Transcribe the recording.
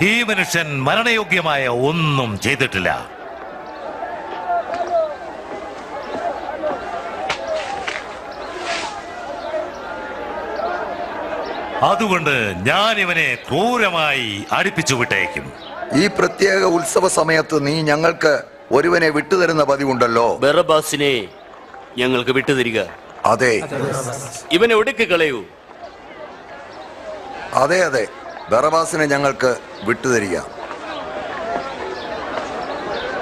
ഈ മനുഷ്യൻ മരണയോഗ്യമായ ഒന്നും ചെയ്തിട്ടില്ല. അതുകൊണ്ട് ഞാൻ ഇവനെ ക്രൂരമായി അടിപ്പിച്ചു വിട്ടേക്കും. ഈ പ്രത്യേക ഉത്സവ സമയത്ത് നീ ഞങ്ങൾക്ക് ഒരുവനെ വിട്ടുതരുന്ന പതിവുണ്ടല്ലോ. ബറബ്ബാസിനെ ഞങ്ങൾക്ക് വിട്ടുതരിക. അതെ, ഇവനെ ഒടുക്കി കളയൂ. അതെ, ബറബ്ബാസിനെ ഞങ്ങൾക്ക് വിട്ടുതരിക.